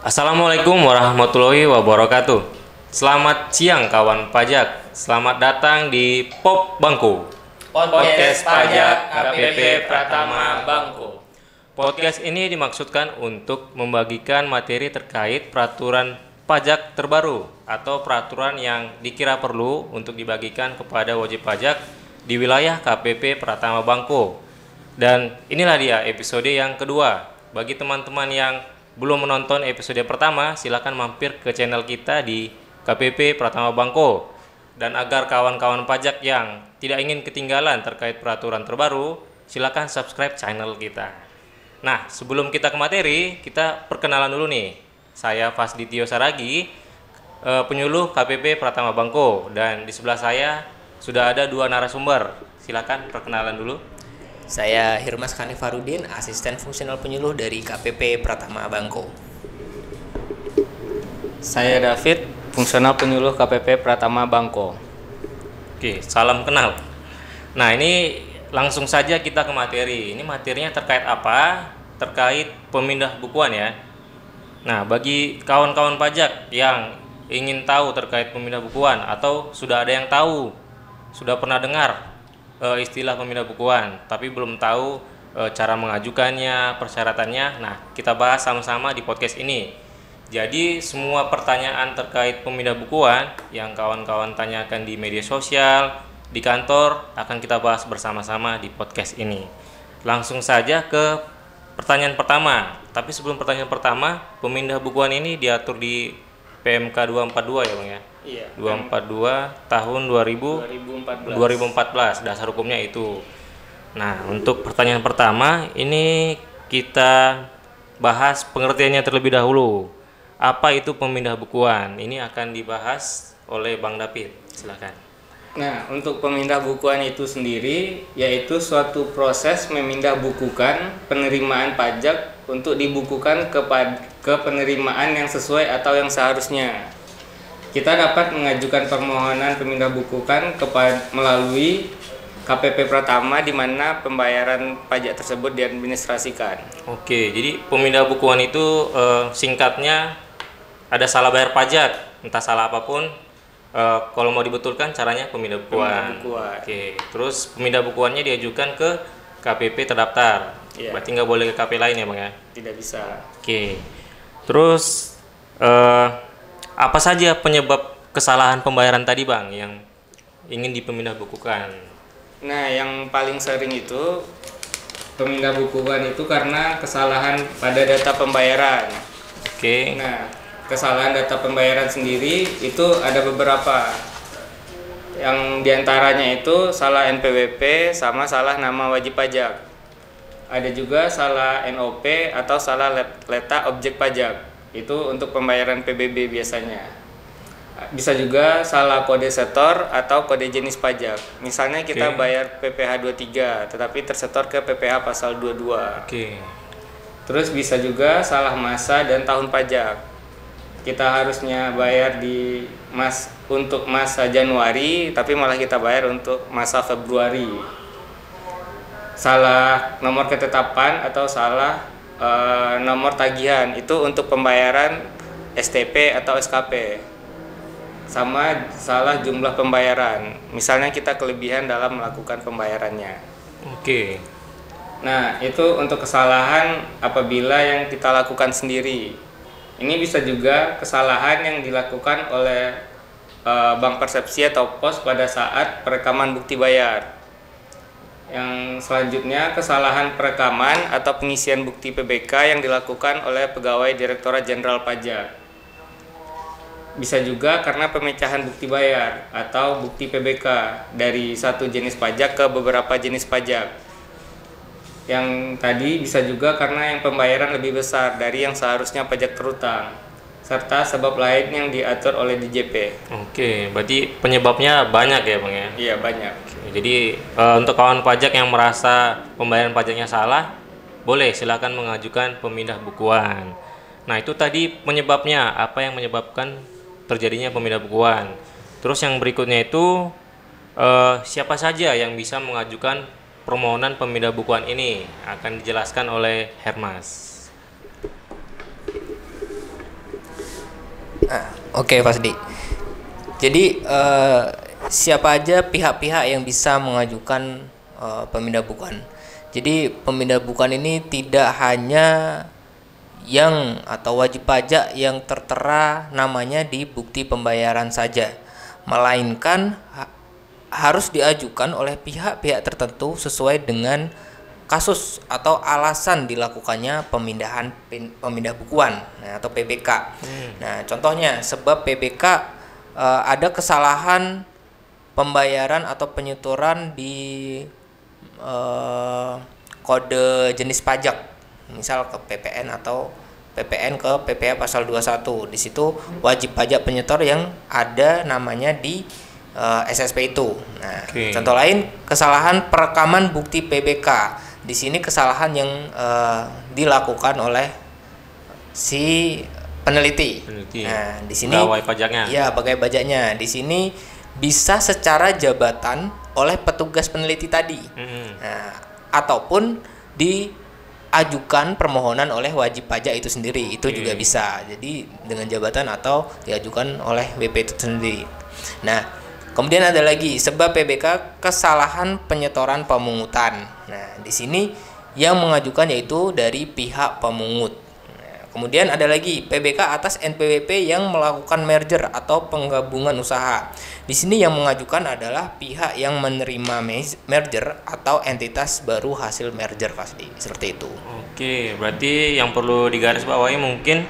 Assalamualaikum warahmatullahi wabarakatuh. Selamat siang kawan pajak. Selamat datang di Pop Bangko. Podcast Pajak KPP Pratama Bangko. Podcast ini dimaksudkan untuk membagikan materi terkait peraturan pajak terbaru atau peraturan yang dikira perlu untuk dibagikan kepada wajib pajak di wilayah KPP Pratama Bangko. Dan inilah dia episode yang kedua. Bagi teman-teman yang belum menonton episode pertama, silakan mampir ke channel kita di KPP Pratama Bangko. Dan agar kawan-kawan pajak yang tidak ingin ketinggalan terkait peraturan terbaru, silakan subscribe channel kita. Nah, sebelum kita ke materi, kita perkenalan dulu nih. Saya Fasdityo Saragi, penyuluh KPP Pratama Bangko, dan di sebelah saya sudah ada dua narasumber. Silakan perkenalan dulu. Saya Hirmas Kanifarudin, asisten fungsional penyuluh dari KPP Pratama Bangko. Saya David, fungsional penyuluh KPP Pratama Bangko. Oke, salam kenal. Nah, ini langsung saja kita ke materi. Ini materinya terkait apa? Terkait pemindah bukuan ya. Nah, bagi kawan-kawan pajak yang ingin tahu terkait pemindah bukuan atau sudah ada yang tahu, sudah pernah dengar istilah pemindah bukuan, tapi belum tahu cara mengajukannya, persyaratannya. Nah, kita bahas sama-sama di podcast ini. Jadi, semua pertanyaan terkait pemindah bukuan yang kawan-kawan tanyakan di media sosial, di kantor, akan kita bahas bersama-sama di podcast ini. Langsung saja ke pertanyaan pertama. Tapi sebelum pertanyaan pertama, pemindah bukuan ini diatur di PMK 242 ya Bang ya? Iya. 242 tahun 2014. Dasar hukumnya itu. Nah, untuk pertanyaan pertama ini kita bahas pengertiannya terlebih dahulu. Apa itu pemindah bukuan? Ini akan dibahas oleh Bang David. Silakan. Nah, untuk pemindah bukuan itu sendiri yaitu suatu proses memindah bukukan penerimaan pajak untuk dibukukan ke penerimaan yang sesuai atau yang seharusnya. Kita dapat mengajukan permohonan pemindah bukukan melalui KPP Pratama di mana pembayaran pajak tersebut diadministrasikan. Oke, jadi pemindah bukuan itu singkatnya ada salah bayar pajak, entah salah apapun. Kalau mau dibetulkan caranya pemindah bukuan. Oke, terus pemindah bukuannya diajukan ke KPP terdaftar. Iya. Berarti nggak boleh ke KP lain ya Bang ya? Tidak bisa. Oke, terus apa saja penyebab kesalahan pembayaran tadi Bang yang ingin dipemindah bukukan? Nah, yang paling sering itu pemindah bukukan itu karena kesalahan pada data pembayaran. Oke. Nah, kesalahan data pembayaran sendiri itu ada beberapa. Yang diantaranya itu salah NPWP sama salah nama wajib pajak. Ada juga salah NOP atau salah letak objek pajak. Itu untuk pembayaran PBB biasanya. Bisa juga salah kode setor atau kode jenis pajak. Misalnya kita bayar PPh 23 tetapi tersetor ke PPh pasal 22. Oke. Terus bisa juga salah masa dan tahun pajak. Kita harusnya bayar untuk masa Januari tapi malah kita bayar untuk masa Februari. Salah nomor ketetapan atau salah nomor tagihan itu untuk pembayaran STP atau SKP. Sama salah jumlah pembayaran. Misalnya kita kelebihan dalam melakukan pembayarannya. Oke. Nah, itu untuk kesalahan apabila yang kita lakukan sendiri. Ini bisa juga kesalahan yang dilakukan oleh bank persepsi atau pos pada saat perekaman bukti bayar. Yang selanjutnya kesalahan perekaman atau pengisian bukti PBK yang dilakukan oleh pegawai Direktorat Jenderal Pajak. Bisa juga karena pemecahan bukti bayar atau bukti PBK dari satu jenis pajak ke beberapa jenis pajak. Yang tadi bisa juga karena yang pembayaran lebih besar dari yang seharusnya pajak terutang, serta sebab lain yang diatur oleh DJP. Oke, berarti penyebabnya banyak ya Bang ya? Iya, banyak. Jadi untuk kawan pajak yang merasa pembayaran pajaknya salah, boleh silakan mengajukan pemindah bukuan. Nah, itu tadi penyebabnya, apa yang menyebabkan terjadinya pemindah bukuan. Terus yang berikutnya itu siapa saja yang bisa mengajukan permohonan pemindah bukuan ini akan dijelaskan oleh Hermas. Oke, Fasdi. Jadi siapa aja pihak-pihak yang bisa mengajukan pemindah bukuan? Jadi pemindah bukuan ini tidak hanya yang atau wajib pajak yang tertera namanya di bukti pembayaran saja, melainkan harus diajukan oleh pihak-pihak tertentu sesuai dengan kasus atau alasan dilakukannya pemindah bukuan, atau PBK. Nah, contohnya sebab PBK ada kesalahan pembayaran atau penyetoran di kode jenis pajak, misal ke PPN atau PPN ke PPh pasal 21. Di situ wajib pajak penyetor yang ada namanya di SSP itu. Nah, contoh lain kesalahan perekaman bukti PBK. Di sini kesalahan yang dilakukan oleh si peneliti. Nah, di sini pegawai pajaknya. Iya, pegawai pajaknya. Di sini bisa secara jabatan oleh petugas peneliti tadi. Nah, ataupun diajukan permohonan oleh wajib pajak itu sendiri. Itu juga bisa. Jadi dengan jabatan atau diajukan oleh WP itu sendiri. Nah, kemudian ada lagi sebab PBK kesalahan penyetoran pemungutan. Nah, di sini yang mengajukan yaitu dari pihak pemungut. Nah, kemudian ada lagi PBK atas NPWP yang melakukan merger atau penggabungan usaha. Di sini yang mengajukan adalah pihak yang menerima merger atau entitas baru hasil merger pasti. Seperti itu. Oke, berarti yang perlu digarisbawahi mungkin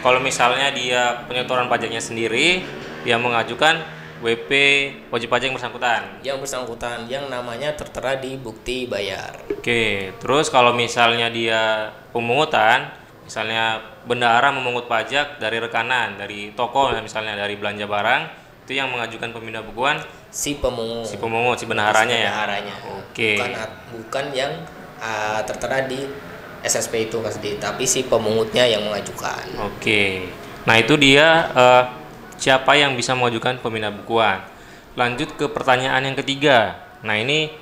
kalau misalnya dia penyetoran pajaknya sendiri, dia mengajukan WP wajib pajak yang bersangkutan. Yang bersangkutan yang namanya tertera di bukti bayar. Oke, terus kalau misalnya dia pemungutan, misalnya bendahara memungut pajak dari rekanan, dari toko misalnya dari belanja barang, itu yang mengajukan pemindah bukuan si pemungut, si bendaharanya ya. Oke. Bukan yang tertera di SSP itu pasti, tapi si pemungutnya yang mengajukan. Oke. Nah, itu dia siapa yang bisa mengajukan pemindah bukuan. Lanjut ke pertanyaan yang ketiga. Nah, ini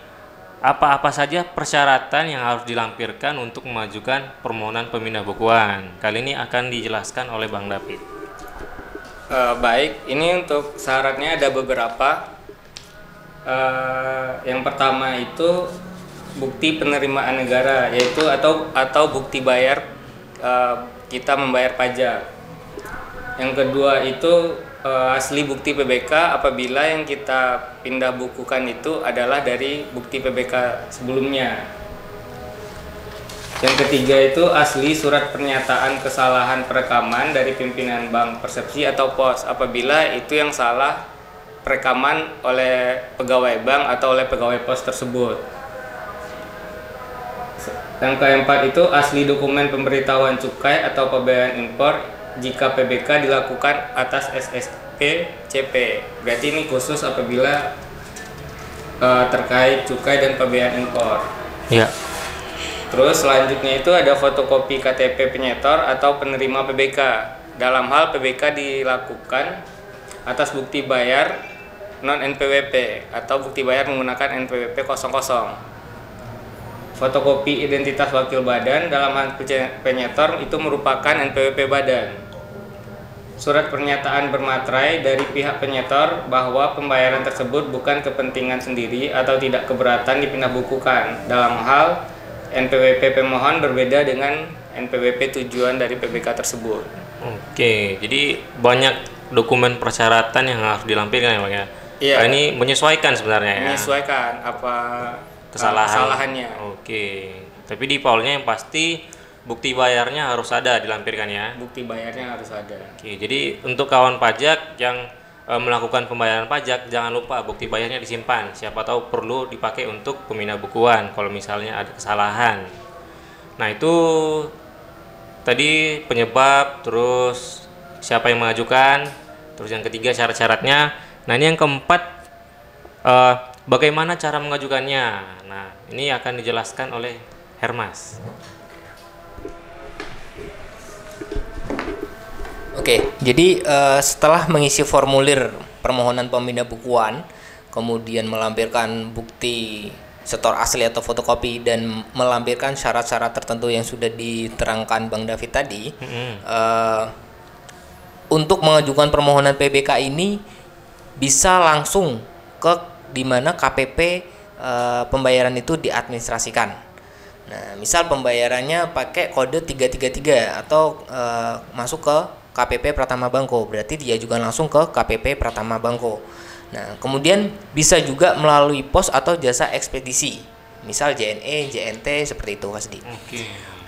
apa-apa saja persyaratan yang harus dilampirkan untuk mengajukan permohonan pemindah bukuan. Kali ini akan dijelaskan oleh Bang David. Baik, ini untuk syaratnya ada beberapa. Yang pertama itu bukti penerimaan negara, yaitu atau bukti bayar kita membayar pajak. Yang kedua itu asli bukti PBK apabila yang kita pindah bukukan itu adalah dari bukti PBK sebelumnya. Yang ketiga itu asli surat pernyataan kesalahan perekaman dari pimpinan bank persepsi atau pos apabila itu yang salah perekaman oleh pegawai bank atau oleh pegawai pos tersebut. Yang keempat itu asli dokumen pemberitahuan cukai atau pembayaran impor jika PBK dilakukan atas SSP CP. Berarti ini khusus apabila terkait cukai dan pembayaran impor. Ya. Terus selanjutnya itu ada fotokopi KTP penyetor atau penerima PBK. Dalam hal PBK dilakukan atas bukti bayar non NPWP atau bukti bayar menggunakan NPWP 00. Fotokopi identitas wakil badan dalam hal penyetor itu merupakan NPWP badan. Surat pernyataan bermaterai dari pihak penyetor bahwa pembayaran tersebut bukan kepentingan sendiri atau tidak keberatan dipindah bukukan. Dalam hal NPWP pemohon berbeda dengan NPWP tujuan dari PBK tersebut. Oke, jadi banyak dokumen persyaratan yang harus dilampirkan ya Pak ya? Iya. Nah, ini menyesuaikan sebenarnya ya? Menyesuaikan apa kesalahannya. Oke, tapi di Paulnya yang pasti bukti bayarnya harus ada dilampirkan ya? Bukti bayarnya harus ada. Oke, jadi untuk kawan pajak yang melakukan pembayaran pajak, jangan lupa bukti bayarnya disimpan. Siapa tahu perlu dipakai untuk pemindah bukuan kalau misalnya ada kesalahan. Nah, itu tadi penyebab, terus siapa yang mengajukan, terus yang ketiga syarat-syaratnya. Nah, ini yang keempat, bagaimana cara mengajukannya. Nah, ini akan dijelaskan oleh Hermas. Oke, jadi setelah mengisi formulir permohonan pemindah bukuan, kemudian melampirkan bukti setor asli atau fotokopi dan melampirkan syarat-syarat tertentu yang sudah diterangkan Bang David tadi, untuk mengajukan permohonan PBK ini bisa langsung ke di mana KPP pembayaran itu diadministrasikan. Nah, misal pembayarannya pakai kode 333 atau masuk ke KPP Pratama Bangko, berarti diajukan langsung ke KPP Pratama Bangko. Nah, kemudian bisa juga melalui pos atau jasa ekspedisi, misal JNE, JNT seperti itu, Mas Di.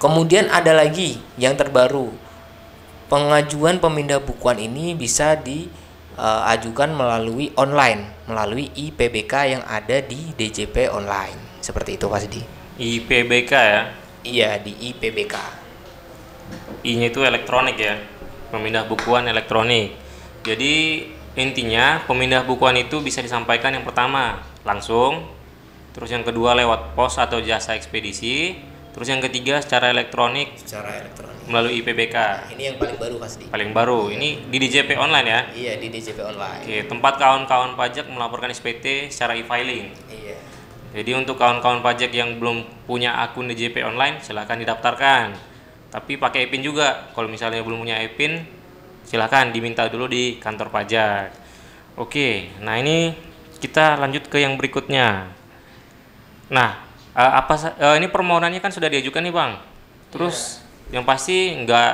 Kemudian ada lagi yang terbaru, pengajuan pemindah bukuan ini bisa diajukan melalui online, melalui IPBK yang ada di DJP online, seperti itu, Mas Di. IPBK ya? Iya, di IPBK. I-nya itu elektronik ya, pemindah bukuan elektronik. Jadi intinya pemindah bukuan itu bisa disampaikan yang pertama langsung, terus yang kedua lewat pos atau jasa ekspedisi, terus yang ketiga secara elektronik melalui IPBK. Ini yang paling baru, pasti. Paling baru. Ini di DJP online ya? Iya, di DJP online. Oke, tempat kawan-kawan pajak melaporkan SPT secara e-filing. Iya. Jadi untuk kawan-kawan pajak yang belum punya akun DJP online, silahkan didaftarkan. Tapi pakai e-PIN juga. Kalau misalnya belum punya e-PIN, silahkan diminta dulu di kantor pajak. Oke, nah ini kita lanjut ke yang berikutnya. Nah, ini permohonannya kan sudah diajukan nih Bang. Terus yang pasti nggak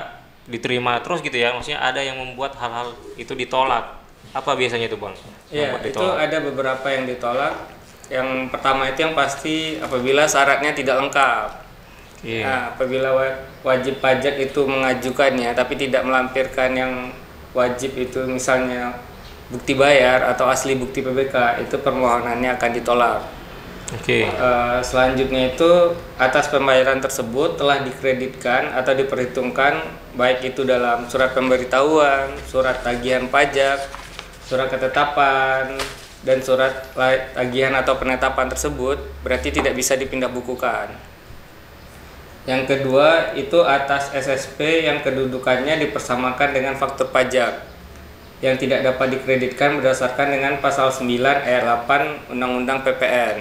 diterima terus gitu ya, maksudnya ada yang membuat hal-hal itu ditolak. Apa biasanya itu Bang? Iya, itu ada beberapa yang ditolak. Yang pertama itu yang pasti apabila syaratnya tidak lengkap. Nah, apabila wajib pajak itu mengajukannya tapi tidak melampirkan yang wajib itu, misalnya bukti bayar atau asli bukti PBK, itu permohonannya akan ditolak. Selanjutnya itu atas pembayaran tersebut telah dikreditkan atau diperhitungkan baik itu dalam surat pemberitahuan, surat tagihan pajak, surat ketetapan, dan surat tagihan atau penetapan tersebut, berarti tidak bisa dipindah bukukan. Yang kedua itu atas SSP yang kedudukannya dipersamakan dengan faktur pajak yang tidak dapat dikreditkan berdasarkan dengan pasal 9 ayat 8 Undang-Undang PPN.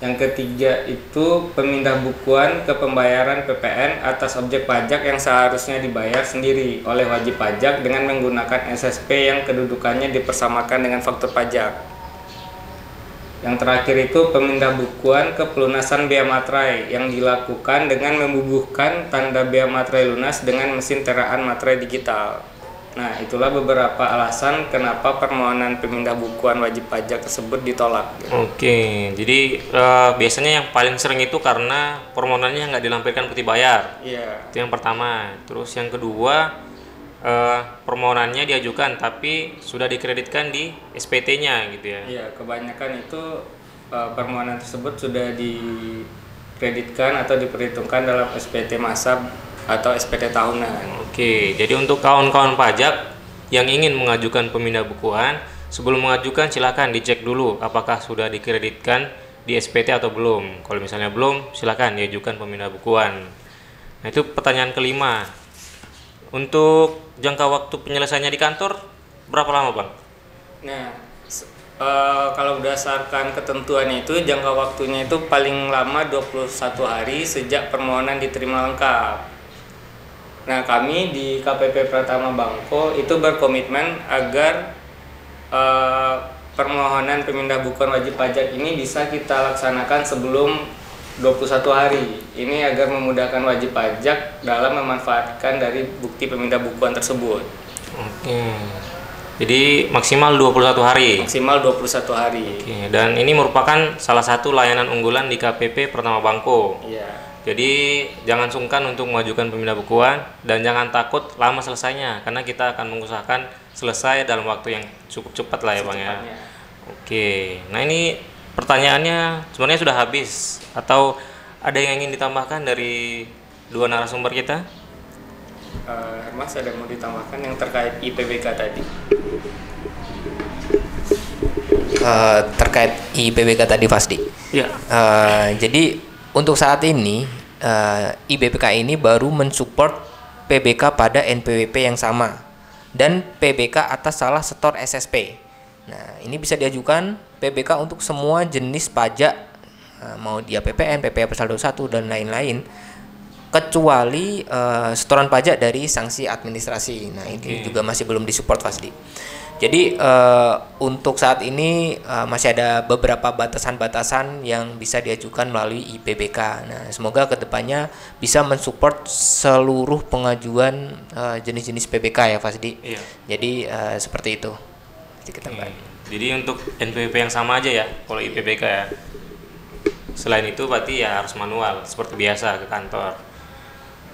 Yang ketiga itu pemindah bukuan ke pembayaran PPN atas objek pajak yang seharusnya dibayar sendiri oleh wajib pajak dengan menggunakan SSP yang kedudukannya dipersamakan dengan faktur pajak. Yang terakhir itu pemindah bukuan ke pelunasan bea materai yang dilakukan dengan membubuhkan tanda bea materai lunas dengan mesin teraan materai digital. Nah, itulah beberapa alasan kenapa permohonan pemindah bukuan wajib pajak tersebut ditolak. Oke, jadi biasanya yang paling sering itu karena permohonannya nggak dilampirkan bukti bayar. Iya. Itu yang pertama. Terus yang kedua, permohonannya diajukan tapi sudah dikreditkan di SPT-nya gitu ya. Iya, kebanyakan itu permohonan tersebut sudah dikreditkan atau diperhitungkan dalam SPT masa atau SPT tahunan. Oke, jadi untuk kawan-kawan pajak yang ingin mengajukan pemindah bukuan, sebelum mengajukan silakan dicek dulu apakah sudah dikreditkan di SPT atau belum. Kalau misalnya belum, silakan diajukan pemindah bukuan. Nah, itu pertanyaan kelima. Untuk jangka waktu penyelesaiannya di kantor berapa lama, Bang? Nah, kalau berdasarkan ketentuannya itu jangka waktunya itu paling lama 21 hari sejak permohonan diterima lengkap. Nah, kami di KPP Pratama Bangko itu berkomitmen agar permohonan pemindah bukuan wajib pajak ini bisa kita laksanakan sebelum 21 hari. Ini agar memudahkan wajib pajak dalam memanfaatkan dari bukti pemindah bukuan tersebut. Oke. Jadi maksimal 21 hari. Maksimal 21 hari. Oke, dan ini merupakan salah satu layanan unggulan di KPP Pratama Bangko. Iya. Jadi jangan sungkan untuk mengajukan pemindah bukuan dan jangan takut lama selesainya karena kita akan mengusahakan selesai dalam waktu yang cukup cepat lah ya Bang ya. Oke, nah ini pertanyaannya sebenarnya sudah habis atau ada yang ingin ditambahkan dari dua narasumber kita? Mas, ada mau ditambahkan yang terkait IPBK tadi? Terkait IPBK tadi pasti. Ya. Jadi untuk saat ini IPBK ini baru mensupport PBK pada NPWP yang sama dan PBK atas salah setor SSP. Nah, ini bisa diajukan PBK untuk semua jenis pajak, mau dia PPN, PPh Saldo 1 dan lain-lain. kecuali setoran pajak dari sanksi administrasi. Nah, ini juga masih belum disupport Fasdi. Jadi untuk saat ini masih ada beberapa batasan-batasan yang bisa diajukan melalui IPBK. Nah, semoga kedepannya bisa mensupport seluruh pengajuan jenis-jenis PBK ya Fasdi. Iya. Jadi seperti itu. Jadi untuk NPWP yang sama aja ya kalau IPBK ya. Selain itu berarti ya harus manual seperti biasa ke kantor.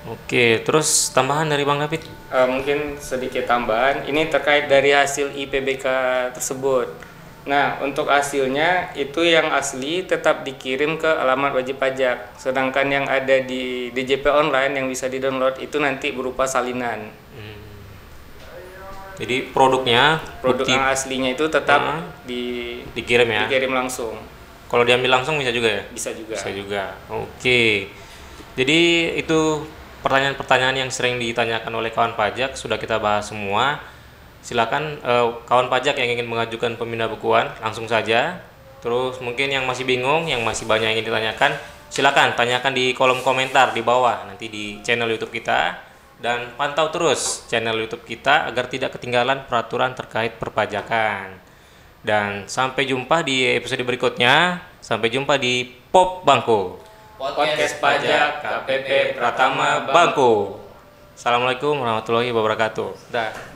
Oke, terus tambahan dari Bang David? Mungkin sedikit tambahan, ini terkait dari hasil IPBK tersebut. Nah, untuk hasilnya itu yang asli tetap dikirim ke alamat wajib pajak, sedangkan yang ada di DJP online yang bisa di-download itu nanti berupa salinan. Jadi produknya, produk yang aslinya itu tetap dikirim ya? Dikirim langsung. Kalau diambil langsung bisa juga ya? Bisa juga. Bisa juga. Oke. Jadi itu pertanyaan-pertanyaan yang sering ditanyakan oleh kawan pajak sudah kita bahas semua. Silakan kawan pajak yang ingin mengajukan pemindah bukuan langsung saja. Terus mungkin yang masih bingung, yang masih banyak yang ingin ditanyakan, silakan tanyakan di kolom komentar di bawah nanti di channel YouTube kita, dan pantau terus channel YouTube kita agar tidak ketinggalan peraturan terkait perpajakan. Dan sampai jumpa di episode berikutnya. Sampai jumpa di Pop Bangko. Podcast Pajak KPP Pratama Bangko. Assalamualaikum warahmatullahi wabarakatuh. Dah.